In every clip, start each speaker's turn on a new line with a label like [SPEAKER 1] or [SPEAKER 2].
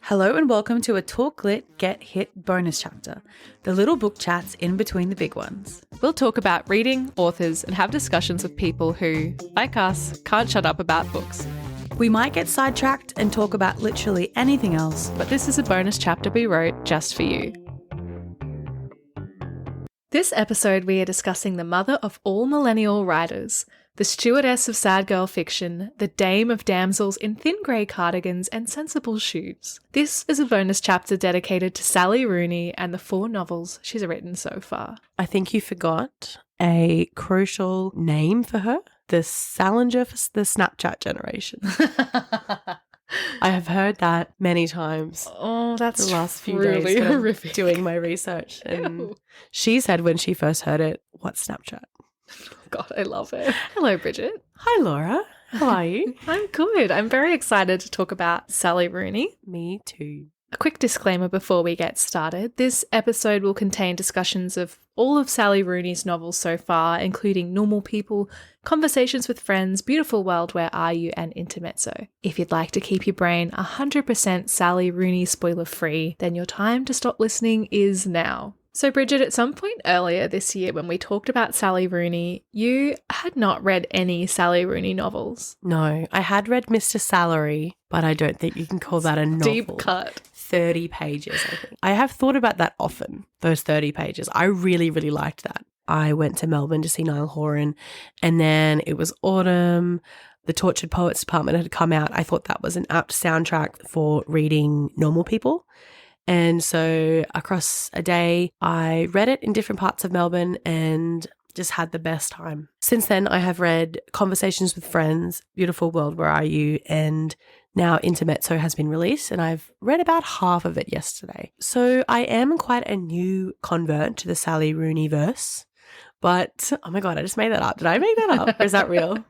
[SPEAKER 1] Hello and welcome to a Talk Lit Get Hit bonus chapter, the little book chats in between the big ones.
[SPEAKER 2] We'll talk about reading, authors, and have discussions with people who, like us, can't shut up about books.
[SPEAKER 1] We might get sidetracked and talk about literally anything else,
[SPEAKER 2] But this is a bonus chapter we wrote just for you. This episode we are discussing the mother of all millennial writers, the stewardess of sad girl fiction, the dame of damsels in thin grey cardigans and sensible shoes. This is a bonus chapter dedicated to Sally Rooney and the 4 novels she's written so far.
[SPEAKER 3] I think you forgot a crucial name for her, the Salinger for the Snapchat generation. I have heard that many times.
[SPEAKER 2] Oh, that's
[SPEAKER 3] the last few
[SPEAKER 2] really
[SPEAKER 3] days
[SPEAKER 2] horrific.
[SPEAKER 3] doing my research. And she said when she first heard it, what's Snapchat?
[SPEAKER 2] God, I love it. Hello, Bridget.
[SPEAKER 3] Hi, Laura. How are you?
[SPEAKER 2] I'm good. I'm very excited to talk about Sally Rooney.
[SPEAKER 3] Me too.
[SPEAKER 2] A quick disclaimer before we get started. This episode will contain discussions of all of Sally Rooney's novels so far, including Normal People, Conversations with Friends, Beautiful World, Where Are You, and Intermezzo. If you'd like to keep your brain 100% Sally Rooney spoiler-free, then your time to stop listening is now. So Bridget, at some point earlier this year when we talked about Sally Rooney, you had not read any Sally Rooney novels.
[SPEAKER 3] No, I had read Mr. Salary, but I don't think you can call that a novel.
[SPEAKER 2] Deep cut.
[SPEAKER 3] 30 pages, I think. I have thought about that often, those 30 pages. I really, really liked that. I went to Melbourne to see Niall Horan, and then it was autumn. The Tortured Poets Department had come out. I thought that was an apt soundtrack for reading Normal People. And so across a day, I read it in different parts of Melbourne and just had the best time. Since then, I have read Conversations with Friends, Beautiful World, Where Are You? And now Intermezzo has been released, and I've read about half of it yesterday. So I am quite a new convert to the Sally Rooney verse. But, oh my God, I just made that up. Did I make that up? Or is that real?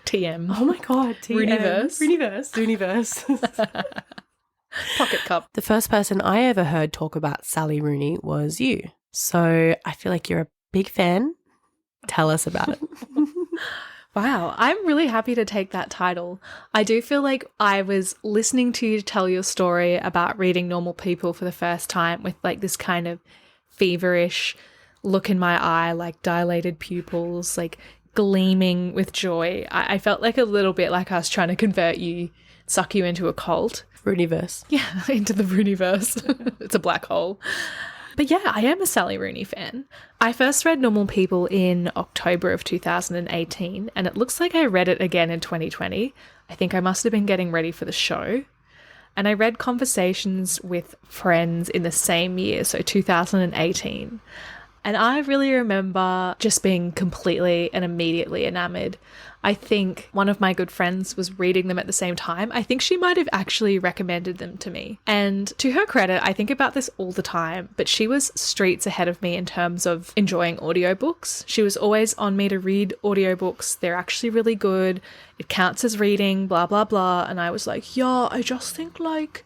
[SPEAKER 2] TM.
[SPEAKER 3] Oh my God, TM.
[SPEAKER 2] Rooneyverse.
[SPEAKER 3] Rooneyverse.
[SPEAKER 2] Pocket cup.
[SPEAKER 3] The first person I ever heard talk about Sally Rooney was you. So I feel like you're a big fan. Tell us about it.
[SPEAKER 2] Wow, I'm really happy to take that title. I do feel like I was listening to you tell your story about reading Normal People for the first time with like this kind of feverish look in my eye, like dilated pupils, like gleaming with joy. I felt like a little bit like I was trying to convert you, suck you into a cult.
[SPEAKER 3] Rooneyverse.
[SPEAKER 2] Yeah, into the Rooneyverse. It's a black hole. But yeah, I am a Sally Rooney fan. I first read Normal People in October of 2018, and it looks like I read it again in 2020. I think I must have been getting ready for the show. And I read Conversations with Friends in the same year, so 2018. And I really remember just being completely and immediately enamored. I think one of my good friends was reading them at the same time. I think she might have actually recommended them to me. And to her credit, I think about this all the time, but she was streets ahead of me in terms of enjoying audiobooks. She was always on me to read audiobooks. They're actually really good. It counts as reading, blah, blah, blah. And I was like, yeah, I just think like,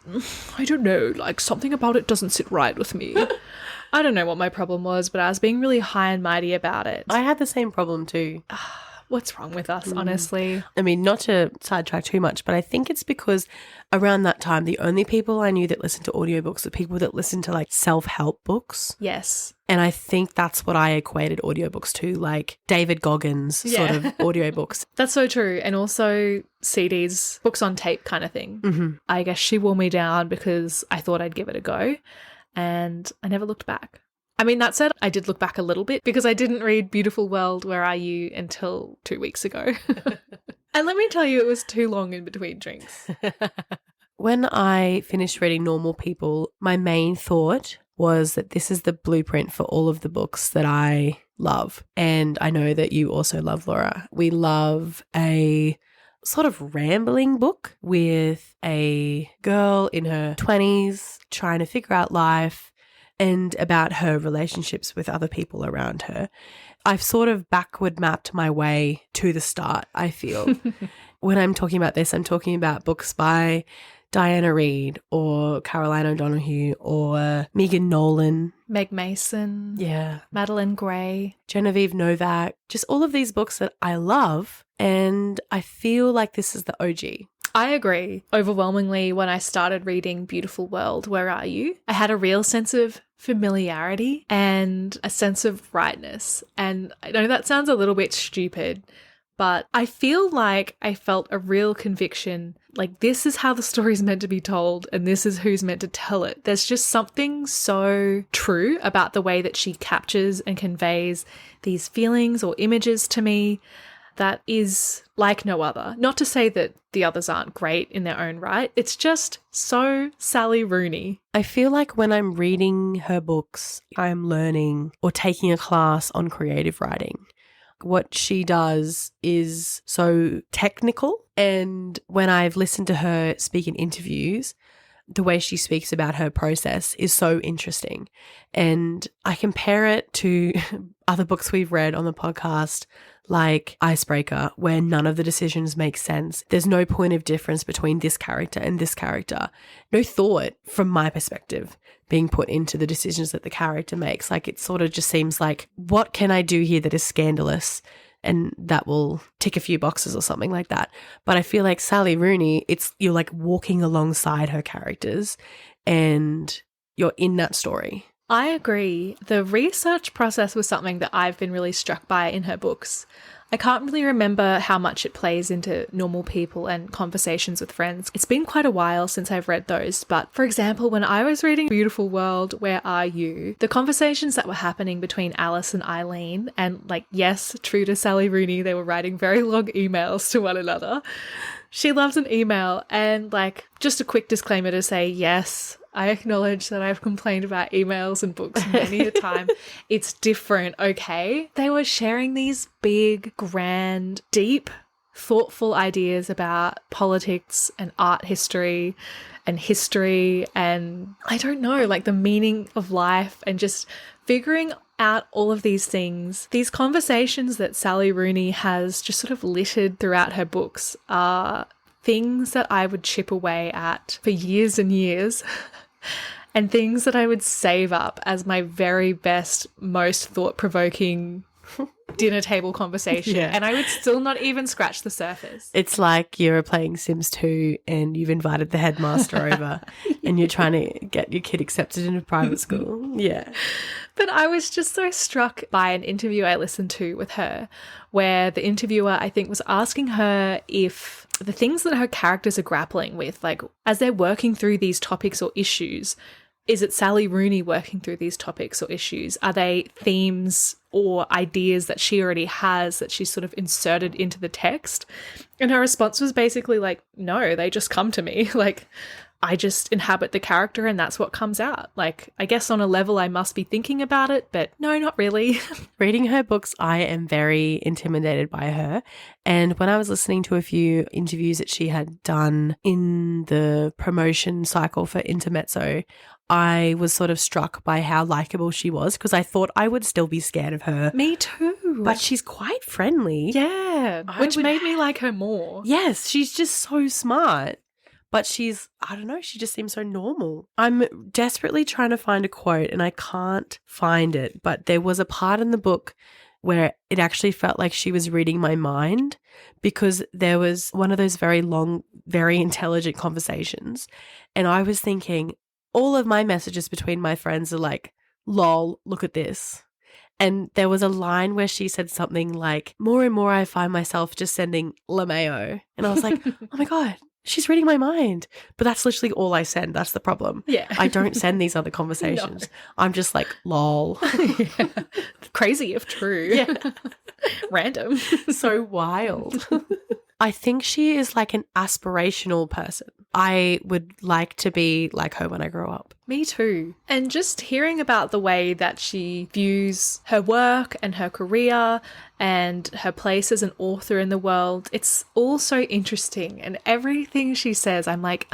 [SPEAKER 2] I don't know, like something about it doesn't sit right with me. I don't know what my problem was, but I was being really high and mighty about it.
[SPEAKER 3] I had the same problem too.
[SPEAKER 2] What's wrong with us, honestly?
[SPEAKER 3] I mean, not to sidetrack too much, but I think it's because around that time, the only people I knew that listened to audiobooks were people that listened to like self-help books.
[SPEAKER 2] Yes.
[SPEAKER 3] And I think that's what I equated audiobooks to, like David Goggins sort of audiobooks.
[SPEAKER 2] That's so true. And also CDs, books on tape kind of thing.
[SPEAKER 3] Mm-hmm.
[SPEAKER 2] I guess she wore me down because I thought I'd give it a go. And I never looked back. I mean, that said, I did look back a little bit because I didn't read Beautiful World, Where Are You until 2 weeks ago. And let me tell you, it was too long in between drinks.
[SPEAKER 3] When I finished reading Normal People, my main thought was that this is the blueprint for all of the books that I love. And I know that you also love, Laura. We love a sort of rambling book with a girl in her 20s trying to figure out life and about her relationships with other people around her. I've sort of backward mapped my way to the start, I feel. When I'm talking about this, I'm talking about books by Diana Reid or Caroline O'Donoghue or Megan Nolan.
[SPEAKER 2] Meg Mason.
[SPEAKER 3] Yeah.
[SPEAKER 2] Madeline Gray.
[SPEAKER 3] Genevieve Novak. Just all of these books that I love, and I feel like this is the OG.
[SPEAKER 2] I agree. Overwhelmingly, when I started reading Beautiful World, Where Are You?, I had a real sense of familiarity and a sense of rightness. And I know that sounds a little bit stupid, but I feel like I felt a real conviction, like this is how the story's meant to be told and this is who's meant to tell it. There's just something so true about the way that she captures and conveys these feelings or images to me that is like no other. Not to say that the others aren't great in their own right. It's just so Sally Rooney.
[SPEAKER 3] I feel like when I'm reading her books, I'm learning or taking a class on creative writing. What she does is so technical, and when I've listened to her speak in interviews, the way she speaks about her process is so interesting. And I compare it to other books we've read on the podcast, like Icebreaker, where none of the decisions make sense. There's no point of difference between this character and this character. No thought, from my perspective, being put into the decisions that the character makes. Like, it sort of just seems like, what can I do here that is scandalous? And that will tick a few boxes or something like that. But I feel like Sally Rooney, you're like walking alongside her characters and you're in that story.
[SPEAKER 2] I agree. The research process was something that I've been really struck by in her books. I can't really remember how much it plays into normal people and conversations with friends. It's been quite a while since I've read those, but for example, when I was reading Beautiful World, Where Are You?, the conversations that were happening between Alice and Eileen, and like, yes, true to Sally Rooney, they were writing very long emails to one another. She loves an email, and like, just a quick disclaimer to say, yes, I acknowledge that I've complained about emails and books many a time. It's different, okay? They were sharing these big, grand, deep, thoughtful ideas about politics and art history and I don't know, like the meaning of life, and just figuring out all of these things. These conversations that Sally Rooney has just sort of littered throughout her books are things that I would chip away at for years and years and things that I would save up as my very best, most thought-provoking dinner table conversation.
[SPEAKER 3] Yeah.
[SPEAKER 2] And I would still not even scratch the surface.
[SPEAKER 3] It's like you're playing Sims 2 and you've invited the headmaster over and you're trying to get your kid accepted into private school. Yeah.
[SPEAKER 2] But I was just so struck by an interview I listened to with her, where the interviewer, I think, was asking her if the things that her characters are grappling with, like as they're working through these topics or issues, is it Sally Rooney working through these topics or issues? Are they themes or ideas that she already has that she's sort of inserted into the text? And her response was basically like, no, they just come to me. Like, I just inhabit the character and that's what comes out. Like, I guess on a level I must be thinking about it, but no, not really.
[SPEAKER 3] Reading her books, I am very intimidated by her. And when I was listening to a few interviews that she had done in the promotion cycle for Intermezzo, I was sort of struck by how likable she was, because I thought I would still be scared of her.
[SPEAKER 2] Me too.
[SPEAKER 3] But she's quite friendly.
[SPEAKER 2] Yeah, which made me like her more.
[SPEAKER 3] Yes, she's just so smart. But she's, I don't know, she just seems so normal. I'm desperately trying to find a quote and I can't find it. But there was a part in the book where it actually felt like she was reading my mind, because there was one of those very long, very intelligent conversations. And I was thinking, all of my messages between my friends are like, lol, look at this. And there was a line where she said something like, more and more I find myself just sending LMAO. And I was like, oh my God, she's reading my mind. But that's literally all I send. That's the problem.
[SPEAKER 2] Yeah.
[SPEAKER 3] I don't send these other conversations. No. I'm just like, lol.
[SPEAKER 2] Yeah. Crazy if true.
[SPEAKER 3] Yeah.
[SPEAKER 2] Random.
[SPEAKER 3] So wild. I think she is like an aspirational person. I would like to be like her when I grow up.
[SPEAKER 2] Me too. And just hearing about the way that she views her work and her career and her place as an author in the world, it's all so interesting. And everything she says, I'm like,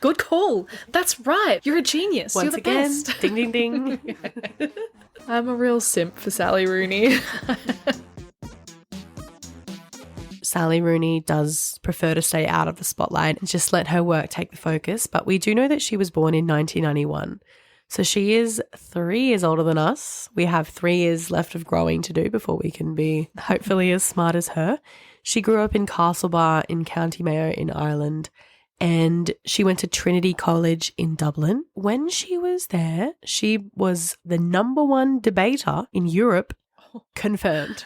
[SPEAKER 2] good call. That's right. You're a genius.
[SPEAKER 3] Once
[SPEAKER 2] You're the
[SPEAKER 3] again,
[SPEAKER 2] best.
[SPEAKER 3] Ding, ding, ding.
[SPEAKER 2] I'm a real simp for Sally Rooney.
[SPEAKER 3] Sally Rooney does prefer to stay out of the spotlight and just let her work take the focus. But we do know that she was born in 1991. So she is 3 years older than us. We have 3 years left of growing to do before we can be hopefully as smart as her. She grew up in Castlebar in County Mayo in Ireland, and she went to Trinity College in Dublin. When she was there, she was the #1 debater in Europe, confirmed.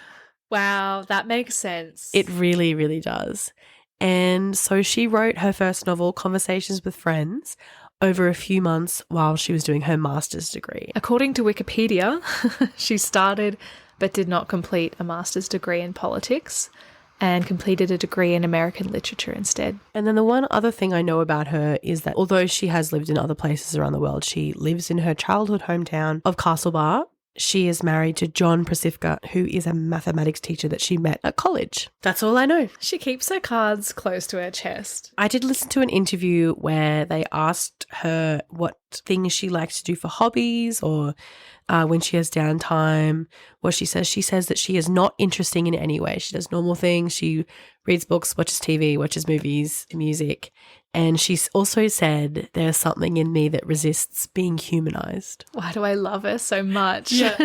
[SPEAKER 2] Wow, that makes sense.
[SPEAKER 3] It really, really does. And so she wrote her first novel, Conversations with Friends, over a few months while she was doing her master's degree.
[SPEAKER 2] According to Wikipedia, she started but did not complete a master's degree in politics and completed a degree in American literature instead.
[SPEAKER 3] And then the one other thing I know about her is that although she has lived in other places around the world, she lives in her childhood hometown of Castlebar. She is married to John Prasifka, who is a mathematics teacher that she met at college. That's all I know.
[SPEAKER 2] She keeps her cards close to her chest.
[SPEAKER 3] I did listen to an interview where they asked her what things she likes to do for hobbies or when she has downtime. What she says that she is not interesting in any way. She does normal things. She reads books, watches TV, watches movies, music. And she's also said, there's something in me that resists being humanized.
[SPEAKER 2] Why do I love her so much?
[SPEAKER 3] Yeah.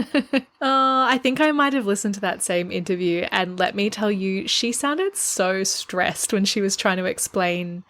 [SPEAKER 2] I think I might have listened to that same interview, and let me tell you, she sounded so stressed when she was trying to explain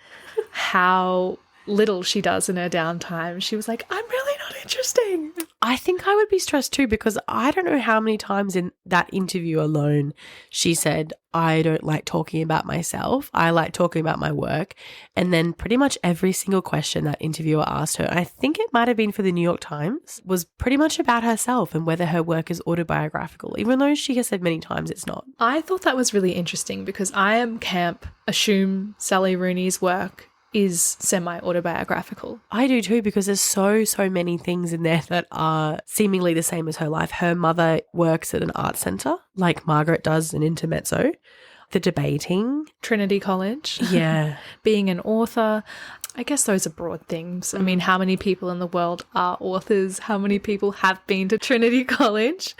[SPEAKER 2] how little she does in her downtime. She was like, I'm really not interesting.
[SPEAKER 3] I think I would be stressed too, because I don't know how many times in that interview alone she said, I don't like talking about myself. I like talking about my work. And then pretty much every single question that interviewer asked her, I think it might have been for the New York Times, was pretty much about herself and whether her work is autobiographical, even though she has said many times it's not.
[SPEAKER 2] I thought that was really interesting because I am camp assume Sally Rooney's work is semi-autobiographical.
[SPEAKER 3] I do too, because there's so many things in there that are seemingly the same as her life. Her mother works at an art centre, like Margaret does in Intermezzo. The debating.
[SPEAKER 2] Trinity College.
[SPEAKER 3] Yeah.
[SPEAKER 2] Being an author. I guess those are broad things. I mean, how many people in the world are authors? How many people have been to Trinity College?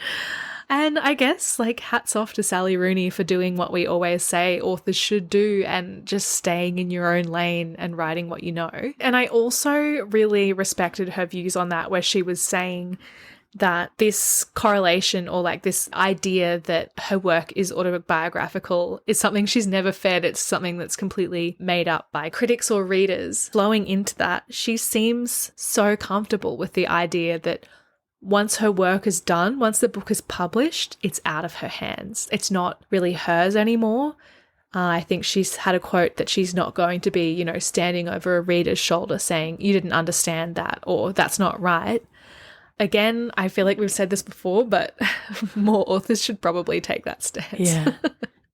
[SPEAKER 2] And I guess, like, hats off to Sally Rooney for doing what we always say authors should do and just staying in your own lane and writing what you know. And I also really respected her views on that, where she was saying that this correlation or like this idea that her work is autobiographical is something she's never fed. It's something that's completely made up by critics or readers. Flowing into that, she seems so comfortable with the idea that once her work is done, once the book is published, it's out of her hands. It's not really hers anymore. I think she's had a quote that she's not going to be, standing over a reader's shoulder saying, you didn't understand that, or that's not right. Again, I feel like we've said this before, but more authors should probably take that stance.
[SPEAKER 3] Yeah.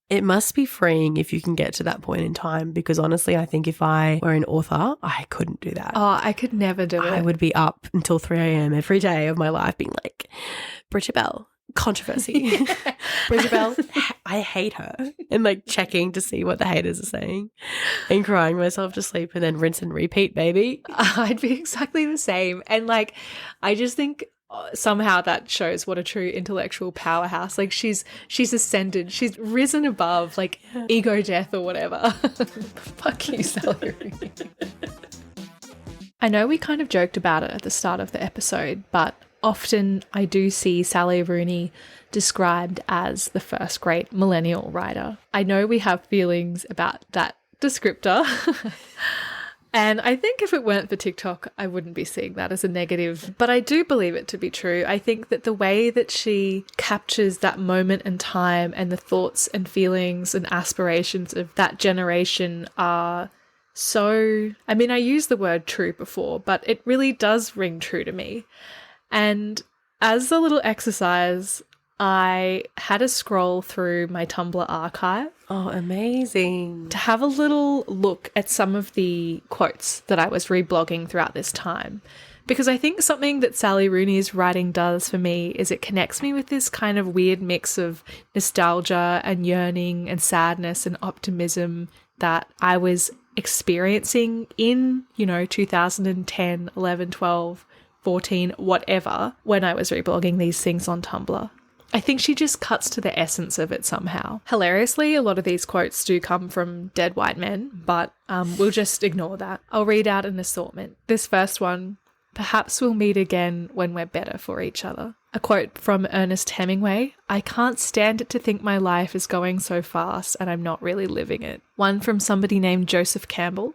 [SPEAKER 3] It must be freeing if you can get to that point in time, because honestly, I think if I were an author, I couldn't do that.
[SPEAKER 2] Oh, I could never do it.
[SPEAKER 3] I would be up until 3 a.m. every day of my life being like, Giabal, controversy. Giabal, I hate her. And like checking to see what the haters are saying and crying myself to sleep and then rinse and repeat, baby.
[SPEAKER 2] I'd be exactly the same. And like, I just think somehow that shows what a true intellectual powerhouse. Like she's ascended, she's risen above like ego death or whatever. Fuck you, Sally Rooney. I know we kind of joked about it at the start of the episode, but often I do see Sally Rooney described as the first great millennial writer. I know we have feelings about that descriptor. And I think if it weren't for TikTok, I wouldn't be seeing that as a negative. But I do believe it to be true. I think that the way that she captures that moment in time and the thoughts and feelings and aspirations of that generation are so... I mean, I used the word true before, but it really does ring true to me. And as a little exercise, I had a scroll through my Tumblr archive.
[SPEAKER 3] Oh, amazing.
[SPEAKER 2] To have a little look at some of the quotes that I was reblogging throughout this time. Because I think something that Sally Rooney's writing does for me is it connects me with this kind of weird mix of nostalgia and yearning and sadness and optimism that I was experiencing in, 2010, 11, 12, 14, whatever, when I was reblogging these things on Tumblr. I think she just cuts to the essence of it somehow. Hilariously, a lot of these quotes do come from dead white men, but we'll just ignore that. I'll read out an assortment. This first one Perhaps we'll meet again when we're better for each other. A quote from Ernest Hemingway, I can't stand it to think my life is going so fast and I'm not really living it. One from somebody named Joseph Campbell,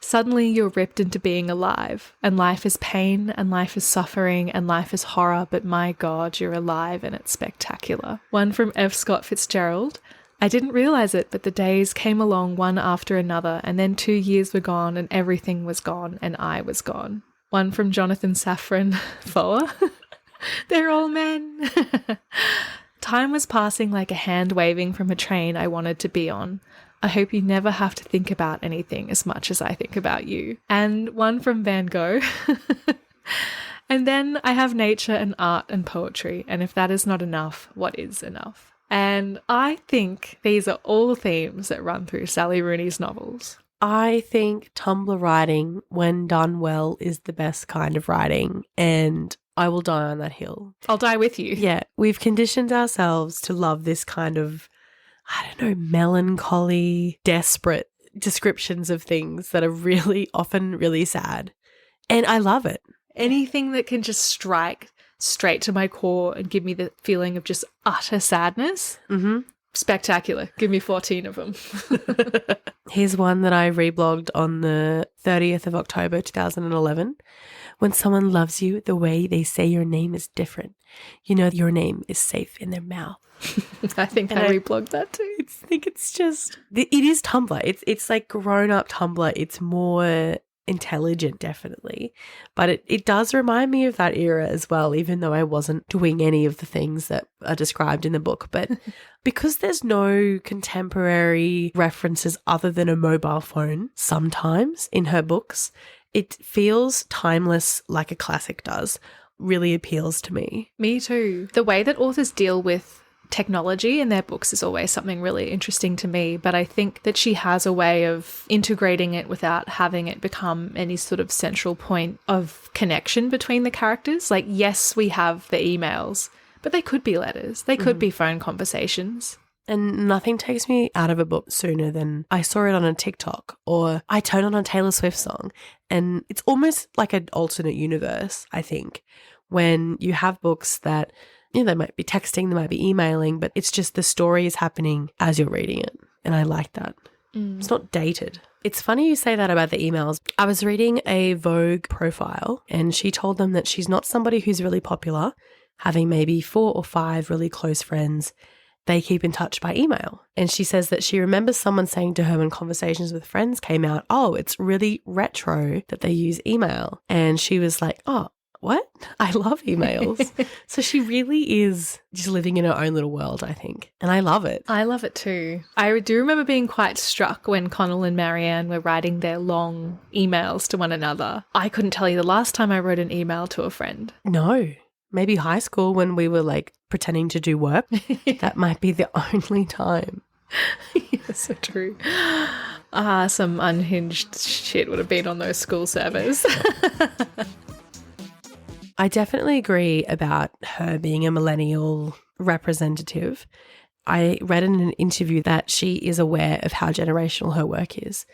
[SPEAKER 2] suddenly you're ripped into being alive, and life is pain, and life is suffering, and life is horror, but my God, you're alive and it's spectacular. One from F. Scott Fitzgerald, I didn't realise it, but the days came along one after another, and then 2 years were gone, and everything was gone, and I was gone. One from Jonathan Safran Foer, they're all men. Time was passing like a hand waving from a train I wanted to be on. I hope you never have to think about anything as much as I think about you. And one from Van Gogh. And then I have nature and art and poetry. And if that is not enough, what is enough? And I think these are all themes that run through Sally Rooney's novels.
[SPEAKER 3] I think Tumblr writing, when done well, is the best kind of writing. And I will die on that hill.
[SPEAKER 2] I'll die with you.
[SPEAKER 3] Yeah, we've conditioned ourselves to love this kind of, I don't know, melancholy, desperate descriptions of things that are really often really sad. And I love it.
[SPEAKER 2] Anything that can just strike straight to my core and give me the feeling of just utter sadness.
[SPEAKER 3] Mm-hmm.
[SPEAKER 2] Spectacular. Give me 14 of them.
[SPEAKER 3] Here's one that I reblogged on the 30th of October 2011. When someone loves you, the way they say your name is different. You know your name is safe in their mouth.
[SPEAKER 2] I think I reblogged that too.
[SPEAKER 3] I think it's just, it is Tumblr. It's like grown up Tumblr. It's more intelligent, definitely. But it does remind me of that era as well, even though I wasn't doing any of the things that are described in the book. But because there's no contemporary references other than a mobile phone sometimes in her books, it feels timeless like a classic does. Really appeals to me.
[SPEAKER 2] Me too. The way that authors deal with technology in their books is always something really interesting to me, but I think that she has a way of integrating it without having it become any sort of central point of connection between the characters. Like, yes, we have the emails, but they could be letters. They could be phone conversations.
[SPEAKER 3] And nothing takes me out of a book sooner than I saw it on a TikTok or I turn on a Taylor Swift song. And it's almost like an alternate universe, I think, when you have books that, you know, they might be texting, they might be emailing, but it's just the story is happening as you're reading it. And I like that. It's not dated. It's funny you say that about the emails. I was reading a Vogue profile and she told them that she's not somebody who's really popular, having maybe 4 or 5 really close friends. They keep in touch by email. And she says that she remembers someone saying to her when Conversations with Friends came out, oh, it's really retro that they use email. And she was like, oh, what? I love emails. So she really is just living in her own little world, I think. And I love it.
[SPEAKER 2] I love it too. I do remember being quite struck when Connell and Marianne were writing their long emails to one another. I couldn't tell you the last time I wrote an email to a friend.
[SPEAKER 3] No. Maybe high school when we were like pretending to do work. That might be the only time.
[SPEAKER 2] Yeah, so true. Some unhinged shit would have been on those school servers.
[SPEAKER 3] I definitely agree about her being a millennial representative. I read in an interview that she is aware of how generational her work is.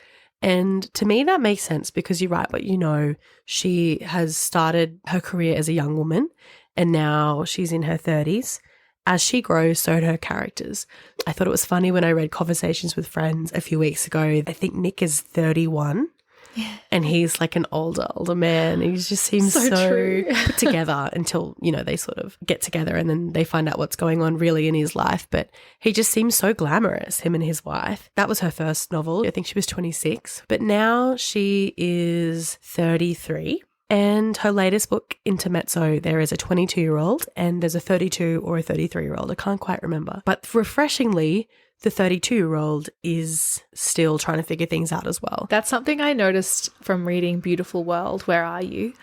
[SPEAKER 3] And to me, that makes sense because you're right, but you know, she has started her career as a young woman and now she's in her 30s. As she grows, so do her characters. I thought it was funny when I read Conversations with Friends a few weeks ago. I think Nick is 31. Yeah. And he's like an older man. He just seems so put together until, you know, they sort of get together and then they find out what's going on really in his life. But he just seems so glamorous, him and his wife. That was her first novel. I think she was 26. But now she is 33. And her latest book, Intermezzo, there is a 22-year-old and there's a 32 or a 33-year-old. I can't quite remember. But refreshingly, the 32-year-old is still trying to figure things out as well.
[SPEAKER 2] That's something I noticed from reading Beautiful World, Where Are You?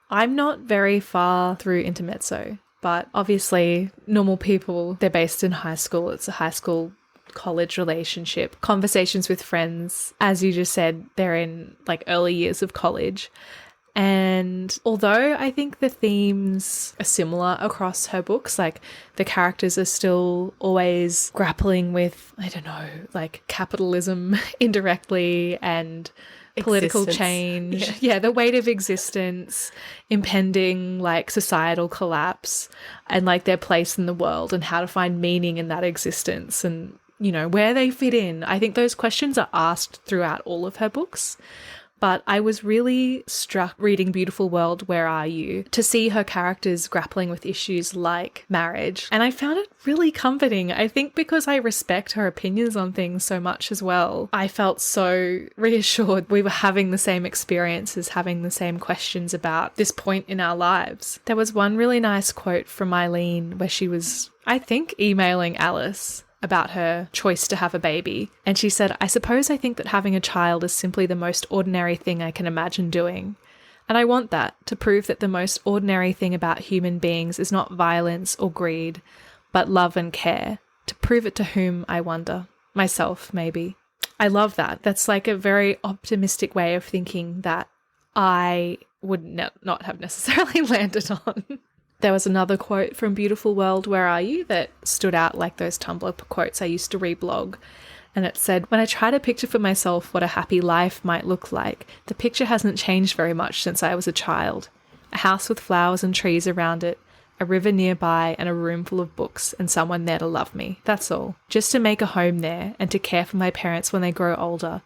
[SPEAKER 2] I'm not very far through Intermezzo, but obviously normal people, they're based in high school. It's a high school college relationship. Conversations with Friends, as you just said, they're in like early years of college. And although I think the themes are similar across her books, like the characters are still always grappling with, I don't know, like capitalism indirectly and political
[SPEAKER 3] Existence.
[SPEAKER 2] change. Yeah, the weight of existence, impending like societal collapse, and like their place in the world and how to find meaning in that existence and, you know, where they fit in. I think those questions are asked throughout all of her books. But I was really struck reading Beautiful World, Where Are You? To see her characters grappling with issues like marriage. And I found it really comforting. I think because I respect her opinions on things so much as well, I felt so reassured we were having the same experiences, having the same questions about this point in our lives. There was one really nice quote from Eileen where she was, I think, emailing Alice about her choice to have a baby. And she said, I suppose I think that having a child is simply the most ordinary thing I can imagine doing. And I want that, to prove that the most ordinary thing about human beings is not violence or greed, but love and care. To prove it to whom, I wonder. Myself, maybe. I love that. That's like a very optimistic way of thinking that I would not have necessarily landed on. There was another quote from Beautiful World, Where Are You? That stood out like those Tumblr quotes I used to reblog. And it said, when I try to picture for myself what a happy life might look like, the picture hasn't changed very much since I was a child. A house with flowers and trees around it, a river nearby and a room full of books and someone there to love me. That's all. Just to make a home there and to care for my parents when they grow older.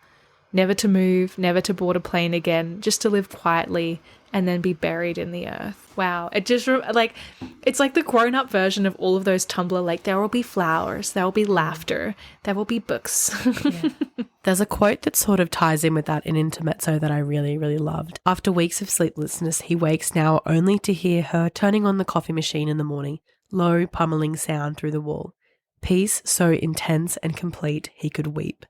[SPEAKER 2] Never to move, never to board a plane again, just to live quietly and then be buried in the earth. Wow. It just, like, it's like the grown-up version of all of those Tumblr, like, there will be flowers, there will be laughter, there will be books.
[SPEAKER 3] Yeah. There's a quote that sort of ties in with that in Intermezzo that I really, really loved. After weeks of sleeplessness, he wakes now only to hear her turning on the coffee machine in the morning, low, pummeling sound through the wall. Peace so intense and complete he could weep,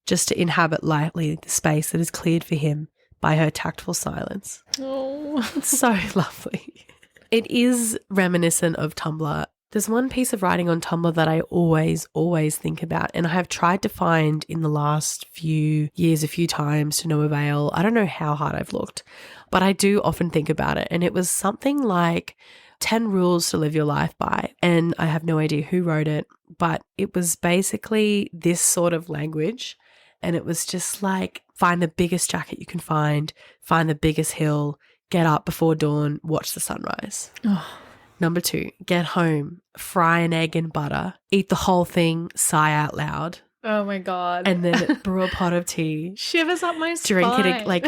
[SPEAKER 3] just to inhabit lightly the space that is cleared for him by her tactful silence.
[SPEAKER 2] Oh,
[SPEAKER 3] it's so lovely. It is reminiscent of Tumblr. There's one piece of writing on Tumblr that I always think about, and I have tried to find in the last few years a few times to no avail. I don't know how hard I've looked, but I do often think about it, and it was something like 10 rules to live your life by, and I have no idea who wrote it, but it was basically this sort of language. And it was just like, find the biggest jacket you can find the biggest hill, get up before dawn, watch the sunrise.
[SPEAKER 2] Oh.
[SPEAKER 3] Number 2, get home, fry an egg in butter, eat the whole thing, sigh out loud.
[SPEAKER 2] Oh my God.
[SPEAKER 3] And then brew a pot of tea.
[SPEAKER 2] Shivers up my spine.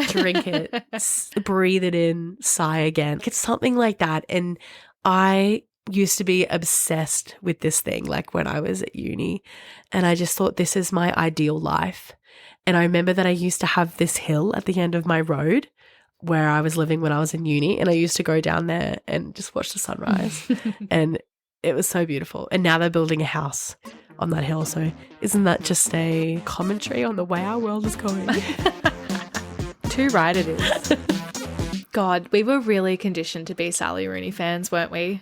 [SPEAKER 3] Drink it, breathe it in, sigh again. It's something like that. And I used to be obsessed with this thing, like when I was at uni. And I just thought, this is my ideal life. And I remember that I used to have this hill at the end of my road where I was living when I was in uni, and I used to go down there and just watch the sunrise. And it was so beautiful. And now they're building a house on that hill. So isn't that just a commentary on the way our world is going?
[SPEAKER 2] Too right it is. God, we were really conditioned to be Sally Rooney fans, weren't we?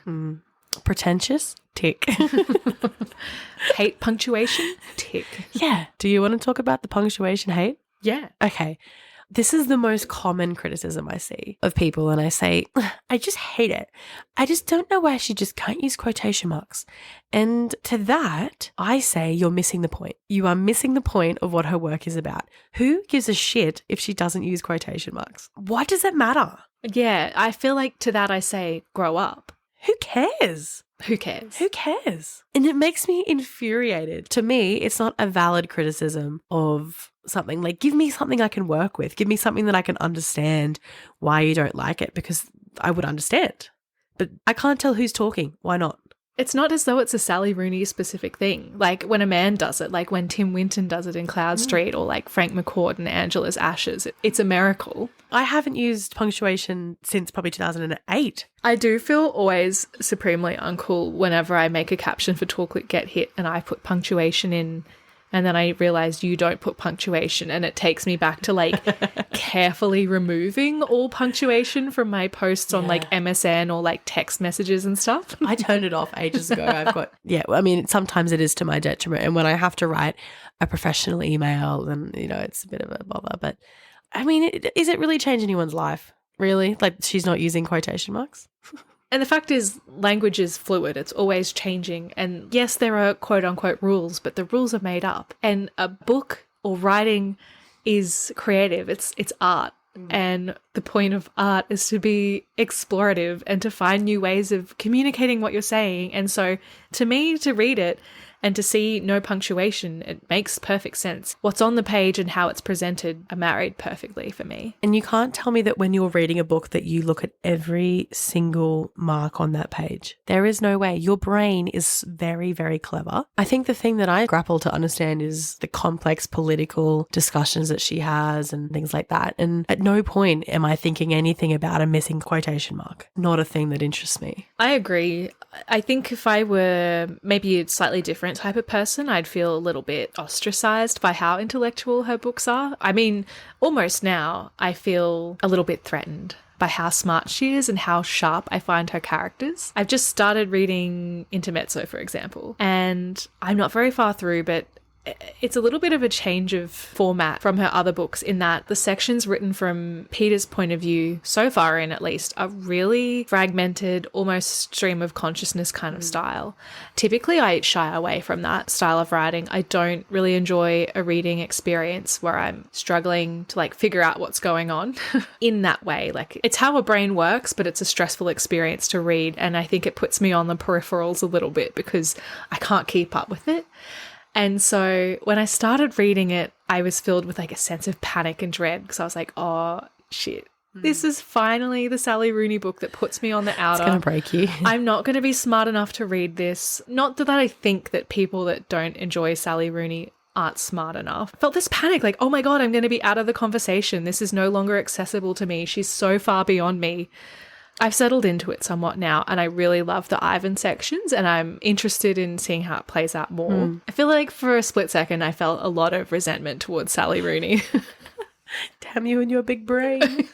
[SPEAKER 3] Pretentious? Tick.
[SPEAKER 2] Hate punctuation? Tick.
[SPEAKER 3] Yeah. Do you want to talk about the punctuation hate?
[SPEAKER 2] Yeah.
[SPEAKER 3] Okay. This is the most common criticism I see of people, and I say, I just hate it. I just don't know why she just can't use quotation marks. And to that, I say you're missing the point. You are missing the point of what her work is about. Who gives a shit if she doesn't use quotation marks? What does it matter?
[SPEAKER 2] Yeah, I feel like to that I say, grow up.
[SPEAKER 3] Who cares?
[SPEAKER 2] Who cares?
[SPEAKER 3] Who cares? And it makes me infuriated. To me, it's not a valid criticism of something. Like, give me something I can work with. Give me something that I can understand why you don't like it, because I would understand. But I can't tell who's talking. Why not?
[SPEAKER 2] It's not as though it's a Sally Rooney specific thing. Like when a man does it, like when Tim Winton does it in Cloud Street, or like Frank McCourt in Angela's Ashes. It's a miracle.
[SPEAKER 3] I haven't used punctuation since probably 2008.
[SPEAKER 2] I do feel always supremely uncool whenever I make a caption for Talk Lit Get Hit and I put punctuation in, and then I realize you don't put punctuation, and it takes me back to like carefully removing all punctuation from my posts on like MSN or like text messages and stuff.
[SPEAKER 3] I turned it off ages ago. I mean, sometimes it is to my detriment. And when I have to write a professional email, then, you know, it's a bit of a bother. But I mean, is it really change anyone's life? Really? Like, she's not using quotation marks?
[SPEAKER 2] And the fact is, language is fluid. It's always changing. And yes, there are quote unquote rules, but the rules are made up. And a book or writing is creative. It's art. And the point of art is to be explorative and to find new ways of communicating what you're saying. And so to me, to read it and to see no punctuation, it makes perfect sense. What's on the page and how it's presented are married perfectly for me.
[SPEAKER 3] And you can't tell me that when you're reading a book that you look at every single mark on that page. There is no way. Your brain is very, very clever. I think the thing that I grapple to understand is the complex political discussions that she has and things like that. And at no point am I thinking anything about a missing quotation mark. Not a thing that interests me.
[SPEAKER 2] I agree. I think if I were maybe a slightly different type of person, I'd feel a little bit ostracized by how intellectual her books are. I mean, almost now I feel a little bit threatened by how smart she is and how sharp I find her characters. I've just started reading Intermezzo, for example, and I'm not very far through, but it's a little bit of a change of format from her other books in that the sections written from Peter's point of view, so far in at least, are really fragmented, almost stream of consciousness kind of style. Typically, I shy away from that style of writing. I don't really enjoy a reading experience where I'm struggling to figure out what's going on in that way. It's how a brain works, but it's a stressful experience to read. And I think it puts me on the peripherals a little bit because I can't keep up with it. And so when I started reading it, I was filled with a sense of panic and dread because I was like, oh, shit. This is finally the Sally Rooney book that puts me on the outer.
[SPEAKER 3] It's going to break you.
[SPEAKER 2] I'm not going to be smart enough to read this. Not that I think that people that don't enjoy Sally Rooney aren't smart enough. I felt this panic, oh my God, I'm going to be out of the conversation. This is no longer accessible to me. She's so far beyond me. I've settled into it somewhat now, and I really love the Ivan sections, and I'm interested in seeing how it plays out more. I feel like for a split second, I felt a lot of resentment towards Sally Rooney.
[SPEAKER 3] Damn you and your big brain.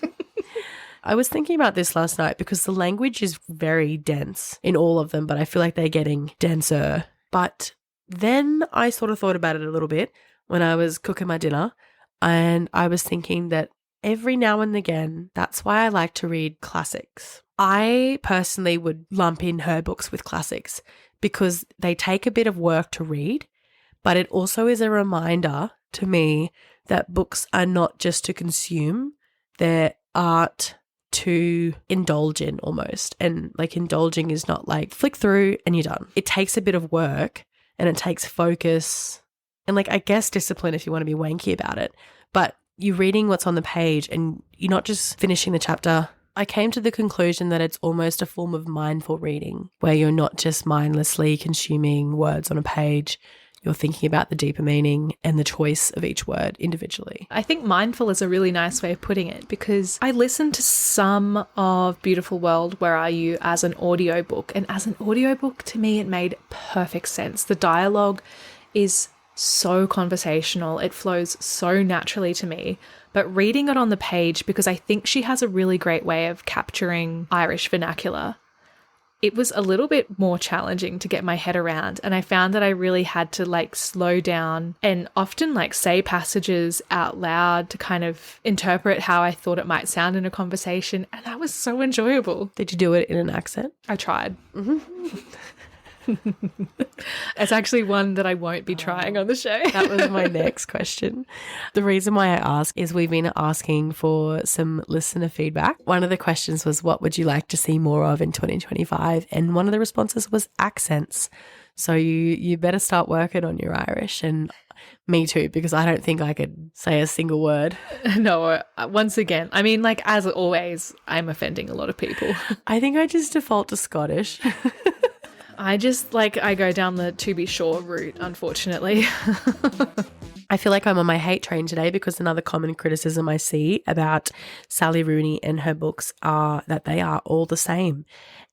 [SPEAKER 3] I was thinking about this last night because the language is very dense in all of them, but I feel like they're getting denser. But then I sort of thought about it a little bit when I was cooking my dinner, and I was thinking that every now and again, that's why I like to read classics. I personally would lump in her books with classics because they take a bit of work to read, but it also is a reminder to me that books are not just to consume, they're art to indulge in almost. And indulging is not flick through and you're done. It takes a bit of work and it takes focus and I guess discipline if you want to be wanky about it. But you're reading what's on the page and you're not just finishing the chapter. I came to the conclusion that it's almost a form of mindful reading where you're not just mindlessly consuming words on a page. You're thinking about the deeper meaning and the choice of each word individually.
[SPEAKER 2] I think mindful is a really nice way of putting it because I listened to some of Beautiful World, Where Are You as an audiobook, and as an audiobook to me it made perfect sense. The dialogue is so conversational. It flows so naturally to me. But reading it on the page, because I think she has a really great way of capturing Irish vernacular, it was a little bit more challenging to get my head around. And I found that I really had to slow down and often say passages out loud to kind of interpret how I thought it might sound in a conversation. And that was so enjoyable.
[SPEAKER 3] Did you do it in an accent?
[SPEAKER 2] I tried. It's actually one that I won't be trying on the show.
[SPEAKER 3] That was my next question. The reason why I ask is we've been asking for some listener feedback. One of the questions was, what would you like to see more of in 2025? And one of the responses was accents. So you better start working on your Irish, and me too, because I don't think I could say a single word.
[SPEAKER 2] No, once again, I mean, as always, I'm offending a lot of people.
[SPEAKER 3] I think I just default to Scottish.
[SPEAKER 2] I just I go down the to be sure route, unfortunately.
[SPEAKER 3] I feel like I'm on my hate train today because another common criticism I see about Sally Rooney and her books are that they are all the same.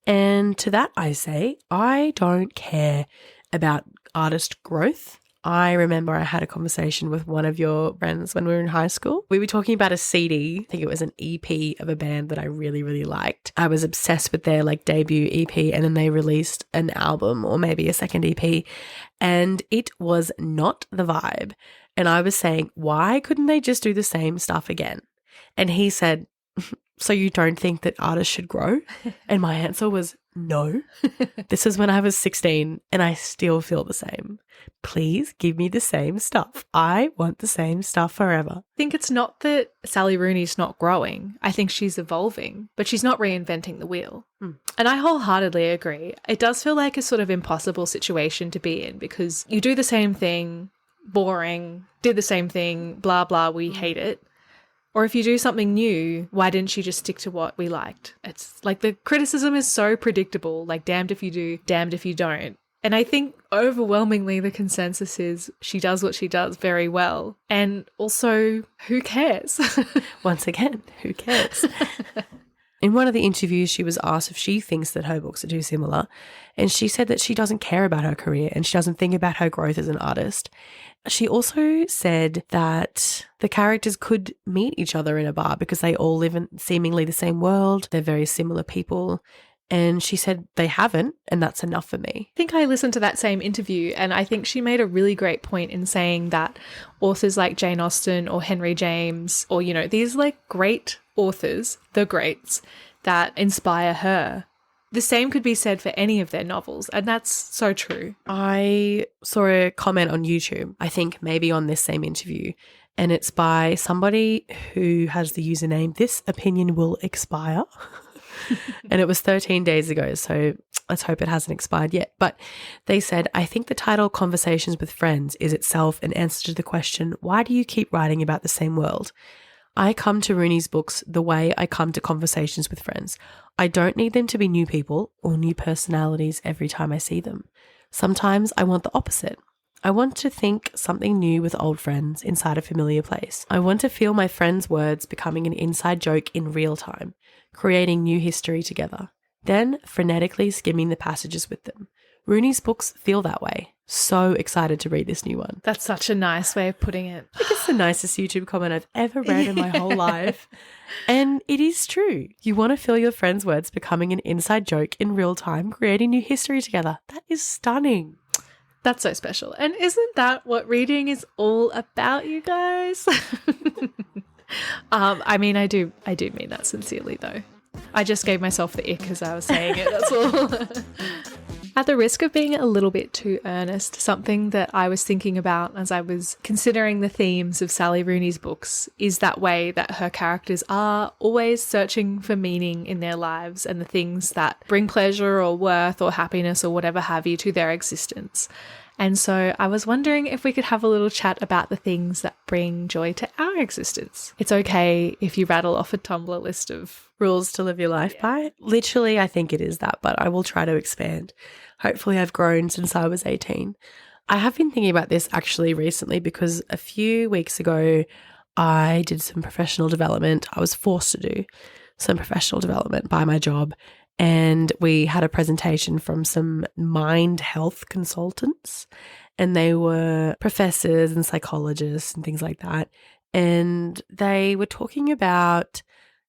[SPEAKER 3] And to that I say, I don't care about artist growth. I remember I had a conversation with one of your friends when we were in high school. We were talking about a CD. I think it was an EP of a band that I really, really liked. I was obsessed with their debut EP, and then they released an album or maybe a second EP, and it was not the vibe. And I was saying, why couldn't they just do the same stuff again? And he said, so you don't think that artists should grow? And my answer was, no. This is when I was 16 and I still feel the same. Please give me the same stuff. I want the same stuff forever.
[SPEAKER 2] I think it's not that Sally Rooney's not growing. I think she's evolving, but she's not reinventing the wheel. And I wholeheartedly agree. It does feel like a sort of impossible situation to be in because you do the same thing, boring, did the same thing, blah, blah, we hate it. Or if you do something new, why didn't she just stick to what we liked? It's like the criticism is so predictable, like damned if you do, damned if you don't. And I think overwhelmingly the consensus is she does what she does very well. And also, who cares?
[SPEAKER 3] Once again, who cares? In one of the interviews, she was asked if she thinks that her books are too similar. And she said that she doesn't care about her career and she doesn't think about her growth as an artist. She also said that the characters could meet each other in a bar because they all live in seemingly the same world. They're very similar people. And she said they haven't, and that's enough for me.
[SPEAKER 2] I think I listened to that same interview and I think she made a really great point in saying that authors like Jane Austen or Henry James or, you know, these like great authors, the greats, that inspire her. The same could be said for any of their novels, and that's so true.
[SPEAKER 3] I saw a comment on YouTube, I think maybe on this same interview, and it's by somebody who has the username, "This opinion will expire." And it was 13 days ago, so let's hope it hasn't expired yet. But they said, "I think the title Conversations with Friends is itself an answer to the question, why do you keep writing about the same world? I come to Rooney's books the way I come to Conversations with Friends. I don't need them to be new people or new personalities every time I see them. Sometimes I want the opposite. I want to think something new with old friends inside a familiar place. I want to feel my friends' words becoming an inside joke in real time, creating new history together, then frenetically skimming the passages with them. Rooney's books feel that way. So excited to read this new one."
[SPEAKER 2] That's such a nice way of putting it.
[SPEAKER 3] I think it's the nicest YouTube comment I've ever read in my whole life. And it is true. You want to feel your friends' words becoming an inside joke in real time, creating new history together. That is stunning.
[SPEAKER 2] That's so special. And isn't that what reading is all about, you guys? I mean, I do mean that sincerely, though. I just gave myself the ick as I was saying it, that's all. At the risk of being a little bit too earnest, something that I was thinking about as I was considering the themes of Sally Rooney's books is that way that her characters are always searching for meaning in their lives and the things that bring pleasure or worth or happiness or whatever have you to their existence. And so I was wondering if we could have a little chat about the things that bring joy to our existence. It's okay if you rattle off a Tumblr list of
[SPEAKER 3] rules to live your life by. Literally, I think it is that, but I will try to expand. Hopefully I've grown since I was 18. I have been thinking about this actually recently because a few weeks ago I did some professional development. I was forced to do some professional development by my job. And we had a presentation from some mind health consultants, and they were professors and psychologists and things like that. And they were talking about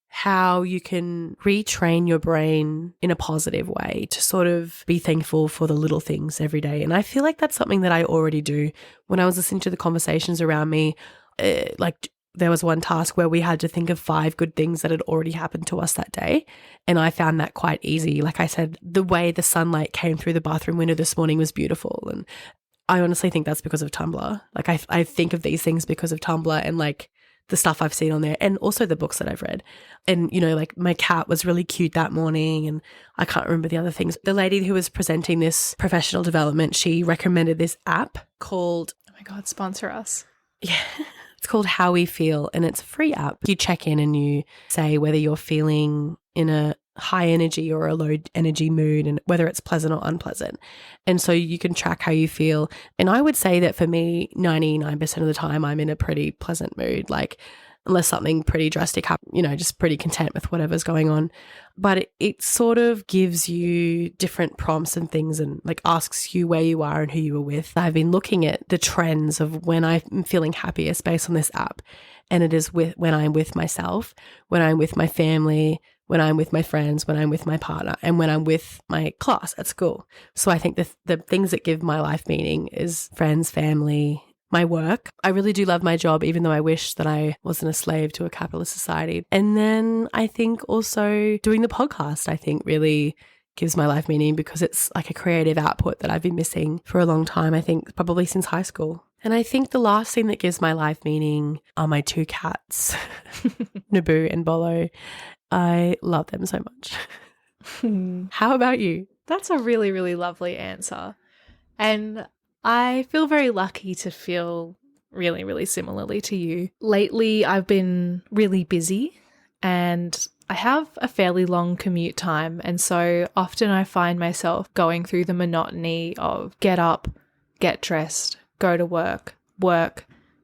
[SPEAKER 3] how you can retrain your brain in a positive way to sort of be thankful for the little things every day. And I feel like that's something that I already do. When I was listening to the conversations around me, there was one task where we had to think of 5 good things that had already happened to us that day. And I found that quite easy. Like I said, the way the sunlight came through the bathroom window this morning was beautiful. And I honestly think that's because of Tumblr. Like I think of these things because of Tumblr and like the stuff I've seen on there and also the books that I've read. And, you know, like my cat was really cute that morning and I can't remember the other things. The lady who was presenting this professional development, she recommended this app called,
[SPEAKER 2] oh my God, sponsor us.
[SPEAKER 3] Yeah. It's called How We Feel, and it's a free app. You check in and you say whether you're feeling in a high energy or a low energy mood and whether it's pleasant or unpleasant. And so you can track how you feel. And I would say that for me, 99% of the time, I'm in a pretty pleasant mood, like unless something pretty drastic happens, you know, just pretty content with whatever's going on. But it sort of gives you different prompts and things and like asks you where you are and who you were with. I've been looking at the trends of when I'm feeling happiest based on this app. And it is when I'm with myself, when I'm with my family, when I'm with my friends, when I'm with my partner, and when I'm with my class at school. So I think the things that give my life meaning is friends, family, my work. I really do love my job, even though I wish that I wasn't a slave to a capitalist society. And then I think also doing the podcast, I think really gives my life meaning because it's like a creative output that I've been missing for a long time, I think probably since high school. And I think the last thing that gives my life meaning are my 2 cats, Naboo and Bolo. I love them so much. How about you?
[SPEAKER 2] That's a really, really lovely answer. And I feel very lucky to feel really, really similarly to you. Lately, I've been really busy and I have a fairly long commute time. And so often I find myself going through the monotony of get up, get dressed, go to work,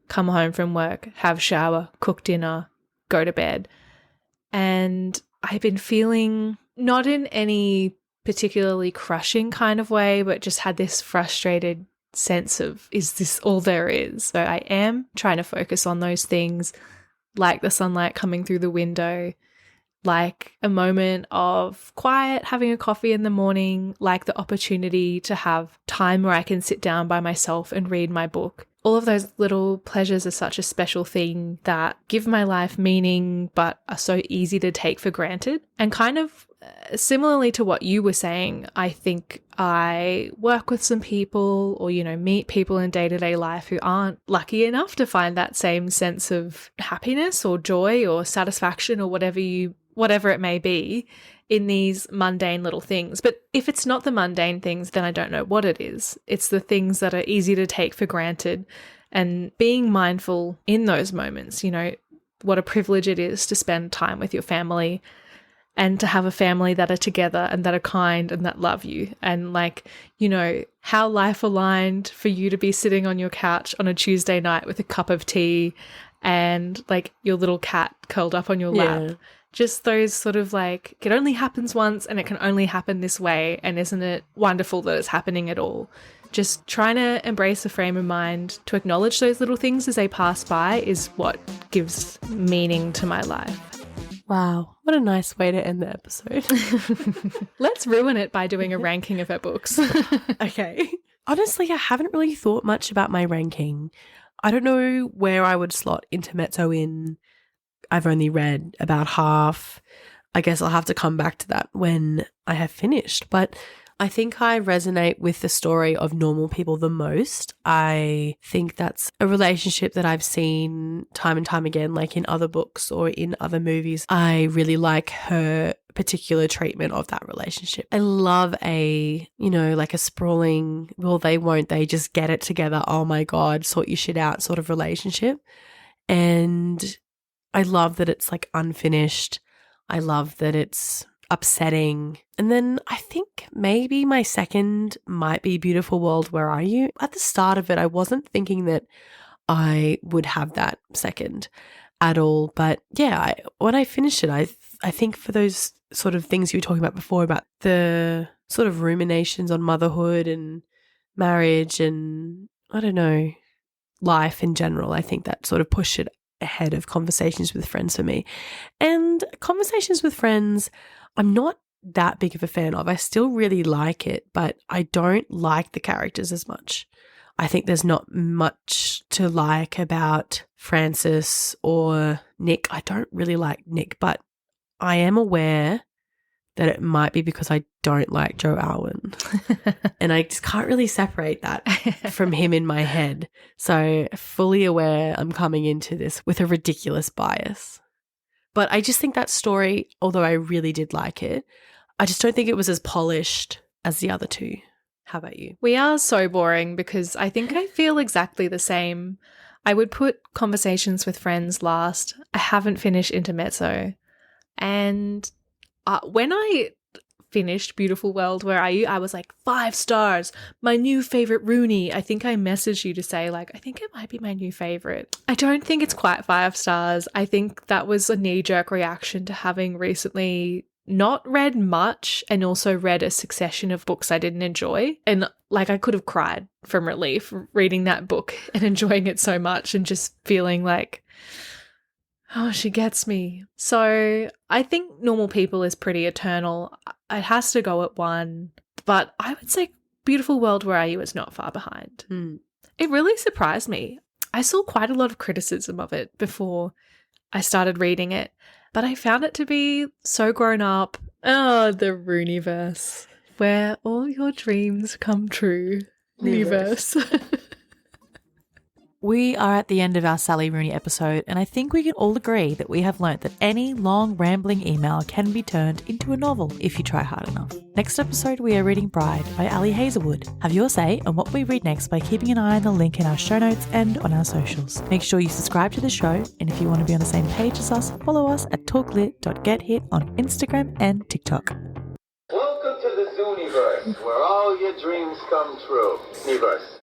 [SPEAKER 2] come home from work, have shower, cook dinner, go to bed. And I've been feeling not in any particularly crushing kind of way, but just had this frustrated sense of, is this all there is? So I am trying to focus on those things, like the sunlight coming through the window, like a moment of quiet, having a coffee in the morning, like the opportunity to have time where I can sit down by myself and read my book. All of those little pleasures are such a special thing that give my life meaning, but are so easy to take for granted. And kind of similarly to what you were saying, I think I work with some people or, meet people in day-to-day life who aren't lucky enough to find that same sense of happiness or joy or satisfaction or whatever it may be in these mundane little things. But if it's not the mundane things, then I don't know what it is. It's the things that are easy to take for granted and being mindful in those moments, what a privilege it is to spend time with your family and to have a family that are together and that are kind and that love you. And how life aligned for you to be sitting on your couch on a Tuesday night with a cup of tea and your little cat curled up on your lap. Just those sort of it only happens once and it can only happen this way. And isn't it wonderful that it's happening at all? Just trying to embrace a frame of mind to acknowledge those little things as they pass by is what gives meaning to my life.
[SPEAKER 3] Wow, what a nice way to end the episode.
[SPEAKER 2] Let's ruin it by doing a ranking of our books.
[SPEAKER 3] Okay. Honestly, I haven't really thought much about my ranking. I don't know where I would slot Intermezzo in. I've only read about half. I guess I'll have to come back to that when I have finished. But I think I resonate with the story of Normal People the most. I think that's a relationship that I've seen time and time again, like in other books or in other movies. I really like her particular treatment of that relationship. I love a sprawling, well, they won't, they just get it together. Oh my God, sort your shit out sort of relationship. And I love that it's unfinished. I love that it's upsetting. And then I think maybe my second might be Beautiful World, Where Are You? At the start of it, I wasn't thinking that I would have that second at all. But yeah, when I finished it, I think for those sort of things you were talking about before, about the sort of ruminations on motherhood and marriage and, I don't know, life in general, I think that sort of pushed it ahead of Conversations with Friends for me. And Conversations with Friends, I'm not that big of a fan of. I still really like it, but I don't like the characters as much. I think there's not much to like about Francis or Nick. I don't really like Nick, but I am aware that it might be because I don't like Joe Alwyn. And I just can't really separate that from him in my head. So fully aware I'm coming into this with a ridiculous bias. But I just think that story, although I really did like it, I just don't think it was as polished as the other two. How about you?
[SPEAKER 2] We are so boring because I think I feel exactly the same. I would put Conversations with Friends last. I haven't finished Intermezzo. And when I finished Beautiful World, Where Are You? I was 5 stars, my new favorite Rooney. I think I messaged you to say I think it might be my new favorite. I don't think it's quite 5 stars. I think that was a knee-jerk reaction to having recently not read much and also read a succession of books I didn't enjoy. And I could have cried from relief reading that book and enjoying it so much and just feeling oh, she gets me. So I think Normal People is pretty eternal. It has to go at 1, but I would say Beautiful World, Where Are You is not far behind. It really surprised me. I saw quite a lot of criticism of it before I started reading it, but I found it to be so grown up Oh, the Rooneyverse, where all your dreams come true. Universe.
[SPEAKER 1] We are at the end of our Sally Rooney episode, and I think we can all agree that we have learnt that any long, rambling email can be turned into a novel if you try hard enough. Next episode, we are reading Bride by Ali Hazelwood. Have your say on what we read next by keeping an eye on the link in our show notes and on our socials. Make sure you subscribe to the show, and if you want to be on the same page as us, follow us at talklit.gethit on Instagram and TikTok.
[SPEAKER 4] Welcome to the Zooniverse, where all your dreams come true. Universe.